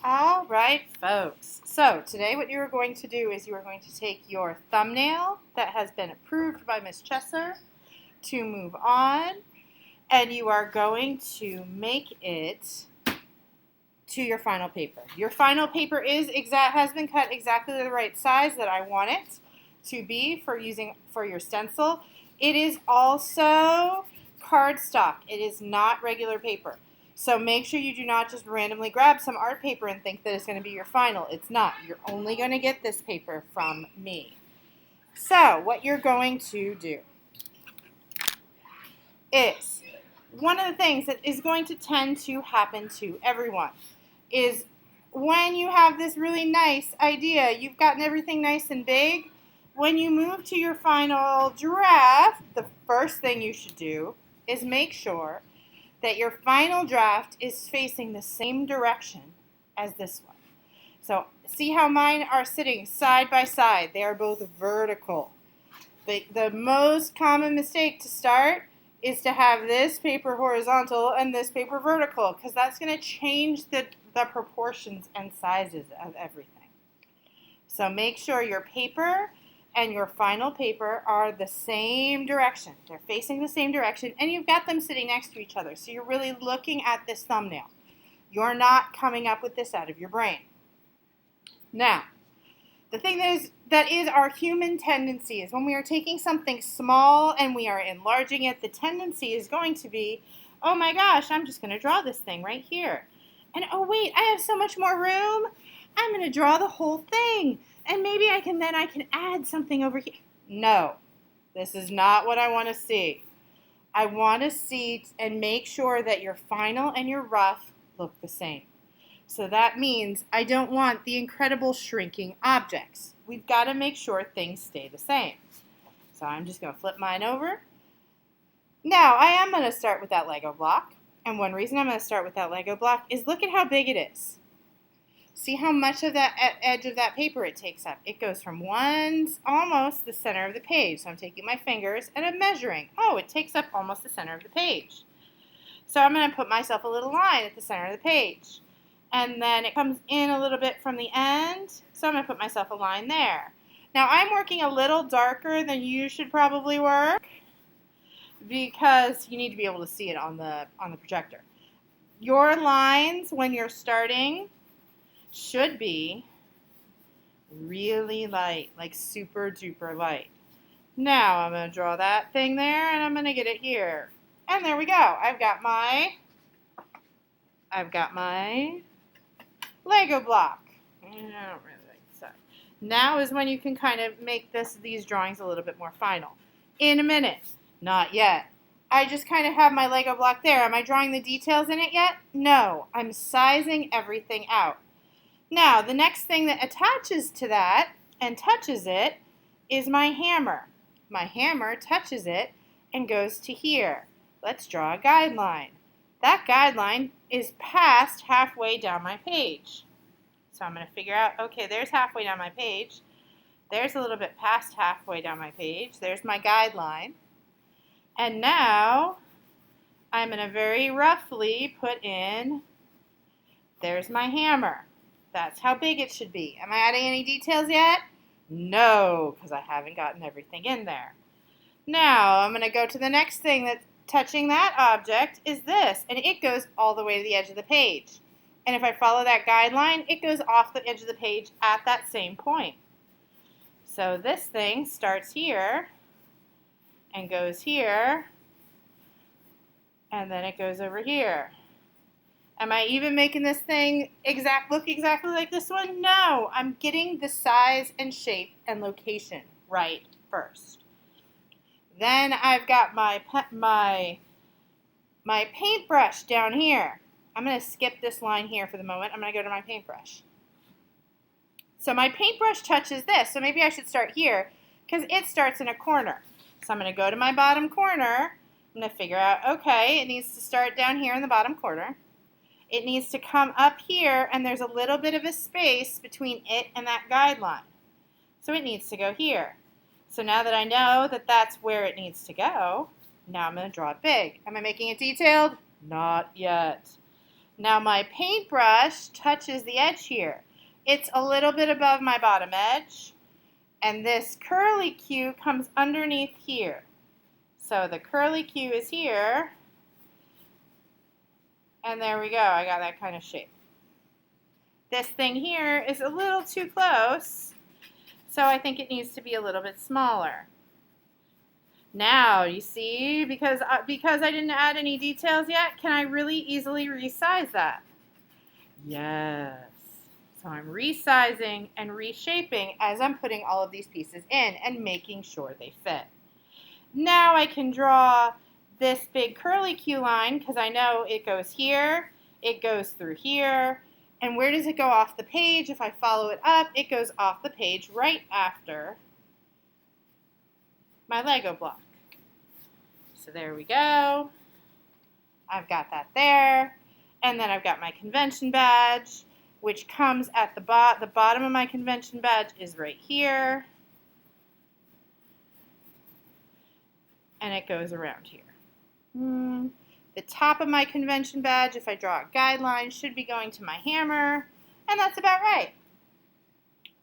All right, folks. So today what you are going to do is you are going to take your thumbnail that has been approved by Miss Chesser to move on, and you are going to make it to your final paper. Your final paper has been cut exactly the right size that I want it to be for your stencil. It is also cardstock. It is not regular paper. So make sure you do not just randomly grab some art paper and think that it's going to be your final. It's not. You're only going to get this paper from me. So what you're going to do is, one of the things that is going to tend to happen to everyone is when you have this really nice idea, you've gotten everything nice and big, when you move to your final draft, the first thing you should do is make sure that your final draft is facing the same direction as this one. So see how mine are sitting side by side. They are both vertical. The most common mistake to start is to have this paper horizontal and this paper vertical, because that's going to change the proportions and sizes of everything. So make sure your paper and your final paper are the same direction. They're facing the same direction, and you've got them sitting next to each other. So you're really looking at this thumbnail. You're not coming up with this out of your brain. Now, the thing that is our human tendency is when we are taking something small and we are enlarging it, the tendency is going to be, oh my gosh, I'm just going to draw this thing right here. And oh wait, I have so much more room. I'm going to draw the whole thing. And maybe I can add something over here. No, this is not what I want to see. I want to see and make sure that your final and your rough look the same. So that means I don't want the incredible shrinking objects. We've got to make sure things stay the same. So I'm just going to flip mine over. Now I am going to start with that Lego block. And one reason I'm going to start with that Lego block is look at how big it is. See how much of that edge of that paper it takes up. It goes from almost the center of the page. So I'm taking my fingers and I'm measuring. Oh, it takes up almost the center of the page. So I'm going to put myself a little line at the center of the page. And then it comes in a little bit from the end. So I'm going to put myself a line there. Now I'm working a little darker than you should probably work, because you need to be able to see it on the projector. Your lines when you're starting should be really light, like super duper light. Now I'm going to draw that thing there and I'm going to get it here. And there we go. I've got my Lego block. I don't really like that. Now is when you can kind of make these drawings a little bit more final. In a minute. Not yet. I just kind of have my Lego block there. Am I drawing the details in it yet? No. I'm sizing everything out. Now, the next thing that attaches to that and touches it is my hammer. My hammer touches it and goes to here. Let's draw a guideline. That guideline is past halfway down my page. So I'm going to figure out, okay, there's halfway down my page. There's a little bit past halfway down my page. There's my guideline. And now I'm going to very roughly put in, there's my hammer. That's how big it should be. Am I adding any details yet? No, because I haven't gotten everything in there. Now I'm going to go to the next thing that's touching that object is this, and it goes all the way to the edge of the page. And if I follow that guideline, it goes off the edge of the page at that same point. So this thing starts here and goes here, and then it goes over here. Am I even making this thing look exactly like this one? No, I'm getting the size and shape and location right first. Then I've got my paintbrush down here. I'm going to skip this line here for the moment. I'm going to go to my paintbrush. So my paintbrush touches this, so maybe I should start here because it starts in a corner. So I'm going to go to my bottom corner. I'm going to figure out, okay, it needs to start down here in the bottom corner. It needs to come up here, and there's a little bit of a space between it and that guideline. So it needs to go here. So now that I know that that's where it needs to go, now I'm going to draw it big. Am I making it detailed? Not yet. Now my paintbrush touches the edge here. It's a little bit above my bottom edge, and this curly Q comes underneath here. So the curly Q is here, and there we go. I got that kind of shape. This thing here is a little too close, so I think it needs to be a little bit smaller. Now, you see, because I didn't add any details yet, can I really easily resize that? Yes. So I'm resizing and reshaping as I'm putting all of these pieces in and making sure they fit. Now I can draw this big curly Q line because I know it goes here, it goes through here, and where does it go off the page? If I follow it up, it goes off the page right after my Lego block. So there we go. I've got that there. And then I've got my convention badge, which comes at the bottom of my convention badge is right here. And it goes around here. The top of my convention badge, if I draw a guideline, should be going to my hammer. And that's about right.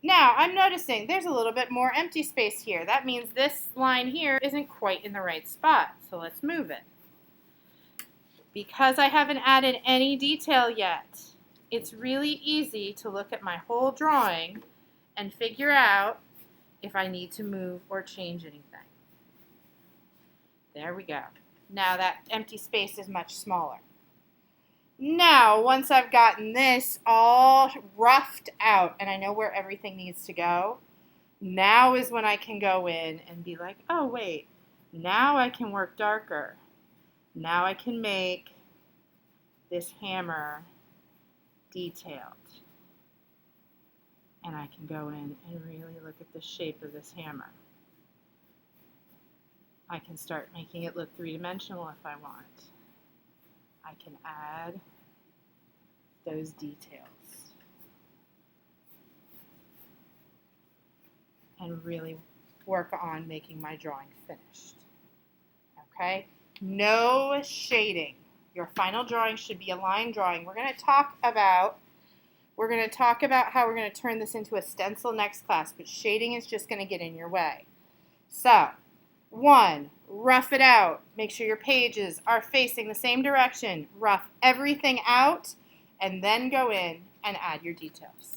Now, I'm noticing there's a little bit more empty space here. That means this line here isn't quite in the right spot. So let's move it. Because I haven't added any detail yet, it's really easy to look at my whole drawing and figure out if I need to move or change anything. There we go. Now that empty space is much smaller. Now, once I've gotten this all roughed out and I know where everything needs to go, now is when I can go in and be like, oh wait, now I can work darker. Now I can make this hammer detailed. And I can go in and really look at the shape of this hammer. I can start making it look three-dimensional if I want. I can add those details and really work on making my drawing finished. Okay? No shading. Your final drawing should be a line drawing. We're going to talk about how we're going to turn this into a stencil next class, but shading is just going to get in your way. So, 1, rough it out. Make sure your pages are facing the same direction. Rough everything out, and then go in and add your details.